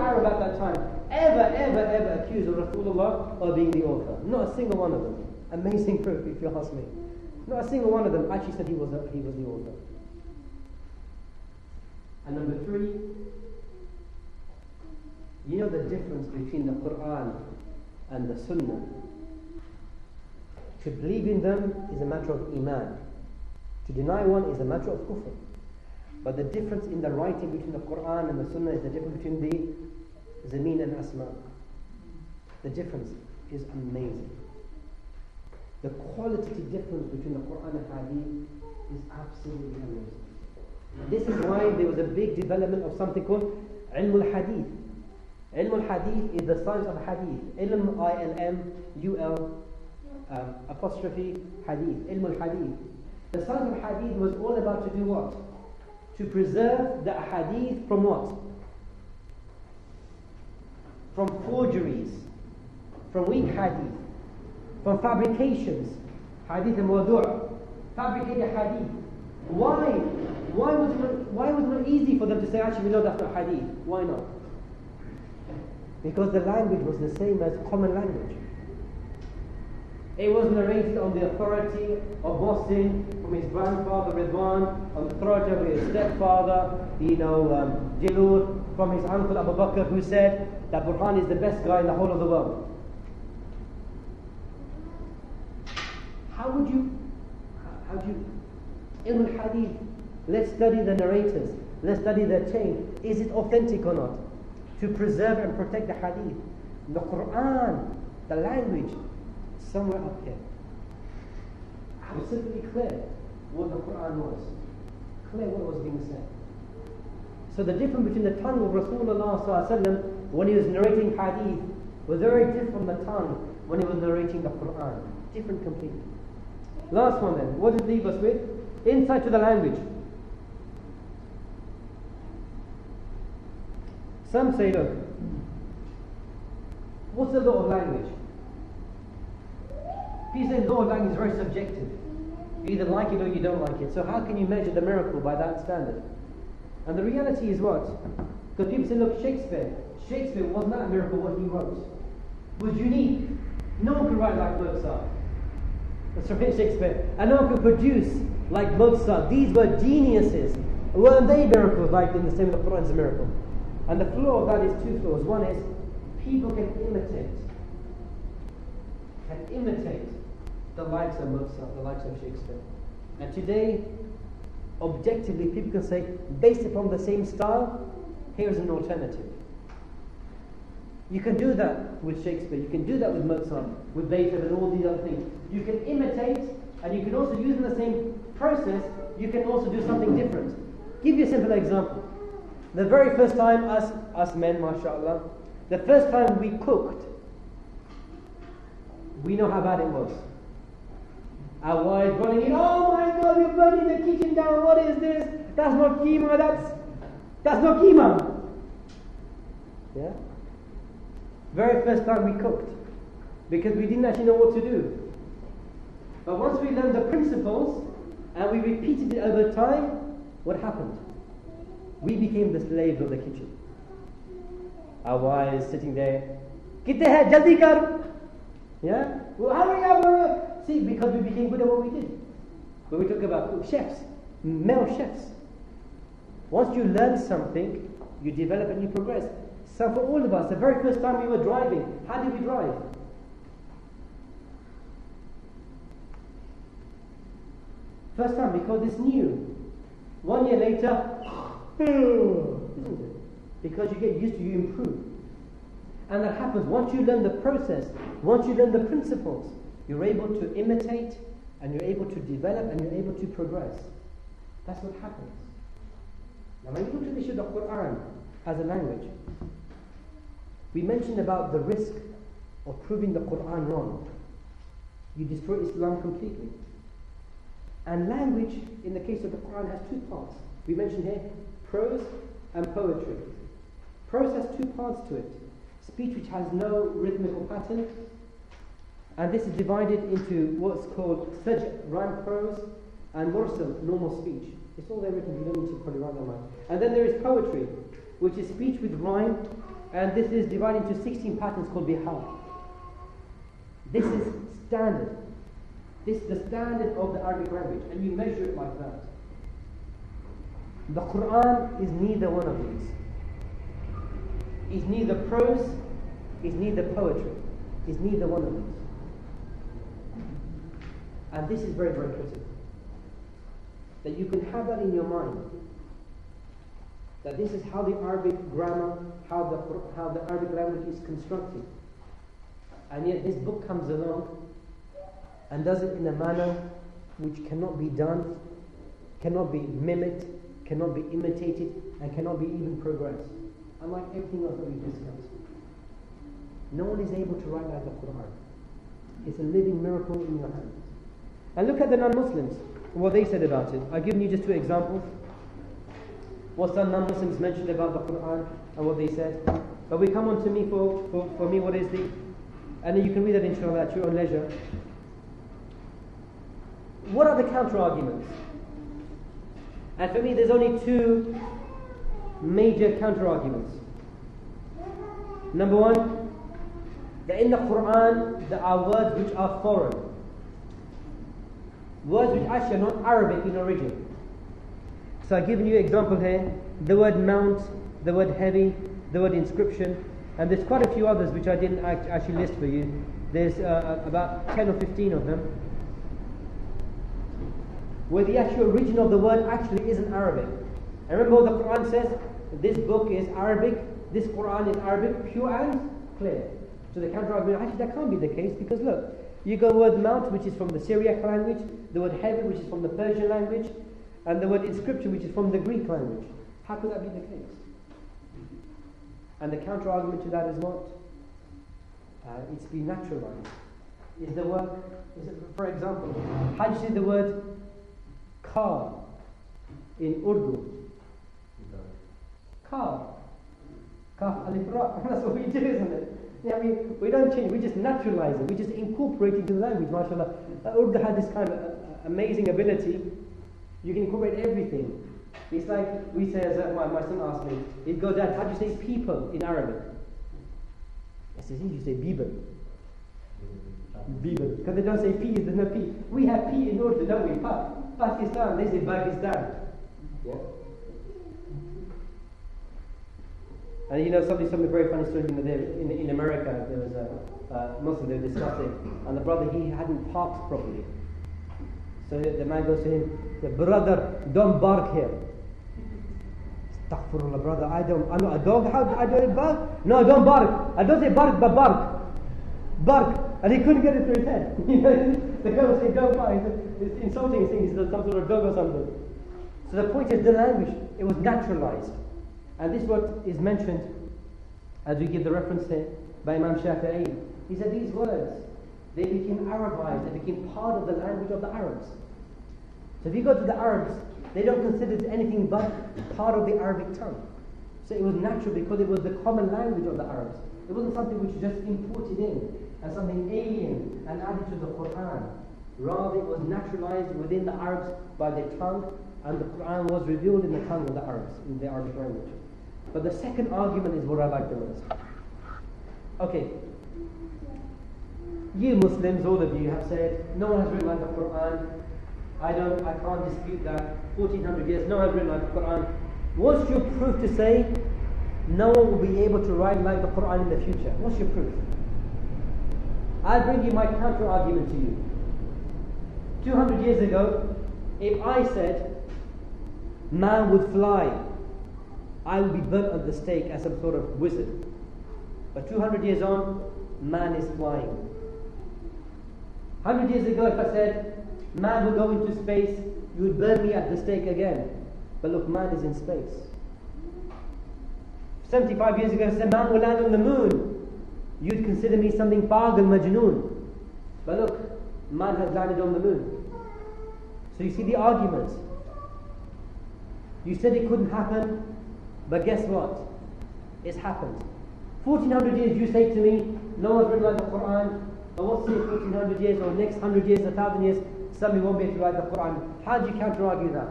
Arab at that time ever accused of Rasulullah of being the author. Not a single one of them. Amazing proof, if you ask me. Not a single one of them actually said he was the author. And number 3, you know the difference between the Qur'an and the Sunnah. To believe in them is a matter of iman. To deny one is a matter of kufr. But the difference in the writing between the Qur'an and the Sunnah is the difference between the Zameen and Asma. The difference is amazing. The qualitative difference between the Qur'an and Hadith is absolutely amazing. This is why there was a big development of something called Ilm al-Hadith. Ilm al-Hadith is the science of Hadith. Ilm, I-L-M-U-L apostrophe Hadith. Ilm al-Hadith. The science of Hadith was all about to do what? To preserve the Hadith from what? From forgeries, from weak Hadith, from fabrications. Hadith al-Mawdu', fabricated Hadith. Why was it not easy for them to say, actually, we know that's not Hadith? Why not? Because the language was the same as common language. It was narrated on the authority of Muslim from his grandfather Ridwan, on the authority of his stepfather, Jalur, from his uncle Abu Bakr, who said that Burhan is the best guy in the whole of the world. How do you Ilm al-Hadith, let's study the narrators, let's study their chain. Is it authentic or not? To preserve and protect the Hadith. The Qur'an, the language, somewhere up here. Absolutely clear what the Qur'an was. Clear what was being said. So the difference between the tongue of Rasulullah ﷺ when he was narrating Hadith was very different from the tongue when he was narrating the Qur'an. Different completely. Last one then. What does it leave us with? Insight to the language. Some say, look, what's the law of language? People say the law of language is very subjective. You either like it or you don't like it. So how can you measure the miracle by that standard? And the reality is what? Because people say, look, Shakespeare was not a miracle what he wrote. It was unique. No one could write like Mozart. That's from Shakespeare. And no one could produce like Mozart. These were geniuses. Weren't they miracles like in the same way the Quran is a miracle? And the flaw of that is 2 flaws. One is people can imitate the likes of Mozart, the likes of Shakespeare. And today, objectively, people can say, based upon the same style, here's an alternative. You can do that with Shakespeare, you can do that with Mozart, with Beethoven, and all these other things. You can imitate, and you can also use in the same process, you can also do something different. Give you a simple example. The very first time us men, mashallah, the first time we cooked, we know how bad it was. Our wives running in, oh my God, you're burning the kitchen down, what is this? That's not keema, that's not keema. Yeah? Very first time we cooked, because we didn't actually know what to do. But once we learned the principles, and we repeated it over time, what happened? We became the slaves of the kitchen. Our wives sitting there, Kitte hai, jaldi kar. Yeah? Well, hurry up. See, because we became good at what we did. When we talk about chefs, male chefs. Once you learn something, you develop and you progress. So for all of us, the very first time we were driving, how did we drive? First time, because it's new. 1 year later, isn't it? Because you get used to, you improve. And that happens once you learn the process, once you learn the principles, you're able to imitate, and you're able to develop, and you're able to progress. That's what happens. Now when you look at the issue of the Qur'an as a language, we mentioned about the risk of proving the Qur'an wrong. You destroy Islam completely. And language, in the case of the Qur'an, has 2 parts. We mentioned here prose and poetry. Prose has 2 parts to it. Speech which has no rhythmical pattern, and this is divided into what's called sajj, rhyme prose, and mursal, normal speech. It's all there written, you don't need to probably write them out. And then there is poetry, which is speech with rhyme And this is divided into 16 patterns called bihar. This is standard. This is the standard of the Arabic language, and you measure it like that. The Qur'an is neither one of these. It's neither prose, it's neither poetry. It's neither one of these. And this is very, very critical. That you can have that in your mind. That this is how the Arabic grammar, how the Arabic language is constructed. And yet this book comes along and does it in a manner which cannot be done, cannot be mimicked, cannot be imitated, and cannot be even progressed. Unlike everything else that we've discussed. No one is able to write like the Qur'an. It's a living miracle in your hands. And look at the non-Muslims, what they said about it. I've given you just 2 examples. What some non-Muslims mentioned about the Qur'an and what they said. But we come on to me for me, what is the... And then you can read that inshallah at your own leisure. What are the counter-arguments? And for me, there's only 2 major counter-arguments. Number 1, that in the Qur'an there are words which are foreign. Words which actually are not Arabic in origin. So I've given you an example here. The word mount, the word heavy, the word inscription, and there's quite a few others which I didn't actually list for you. There's about 10 or 15 of them, where the actual origin of the word actually isn't Arabic. And remember what the Qur'an says? This book is Arabic, this Qur'an is Arabic, pure and clear. So the counter-argument, actually that can't be the case, because look, you got the word mount, which is from the Syriac language, the word heavy, which is from the Persian language, and the word inscription, which is from the Greek language. How could that be the case? And the counter-argument to that is what? It's been naturalized. Is the word, for example, how do you say the word car in Urdu? Car. Kaf alif ra. That's what we do, isn't it? Yeah, we don't change, we just naturalize it, we just incorporate it into the language, mashallah. Urdu had this kind of amazing ability. You can incorporate everything. It's like we say, as my son asked me, he'd go, Dad, how do you say people in Arabic? I said, you say people. People. Because they don't say P, there's no P. We have P in Urdu, don't we? Pakistan, they say Pakistan. Yeah. And you know, something very funny story. In America, there was a Muslim they were discussing, and the brother, he hadn't parked properly. So the man goes to him, said, brother, don't bark here. Astaghfirullah, brother, I'm not a dog, how I don't bark? No, don't bark. I don't say bark, but bark. Bark. And he couldn't get it through his head. The guy was saying, don't bark. It's insulting, he's saying he's some sort of dog or something. So the point is, the language, it was naturalized. And this is what is mentioned, as we give the reference here, by Imam Shafi'i. He said these words, they became Arabized, they became part of the language of the Arabs. So if you go to the Arabs, they don't consider it anything but part of the Arabic tongue. So it was natural because it was the common language of the Arabs. It wasn't something which was just imported in as something alien and added to the Qur'an. Rather, it was naturalized within the Arabs by their tongue, and the Qur'an was revealed in the tongue of the Arabs, in the Arabic language. But the second argument is what I like the most. Okay. You Muslims, all of you, have said, no one has written like the Qur'an. I can't dispute that. 1400 years, no one has written like the Qur'an. What's your proof to say no one will be able to write like the Qur'an in the future? What's your proof? I'll bring you my counter argument to you. 200 years ago, if I said man would fly, I would be burnt at the stake as some sort of wizard. But 200 years on, man is flying. 100 years ago, if I said man will go into space, you would burn me at the stake again. But look, man is in space. 75 years ago, if I said man will land on the moon, you'd consider me something pagal majnoon. But look, man has landed on the moon. So you see the arguments. You said it couldn't happen, but guess what? It's happened. 1400 years you say to me, no one's written like the Qur'an, but what's it 1400 years or next 100 years, 1000 years, somebody won't be able to write the Qur'an. How do you counter-argue that?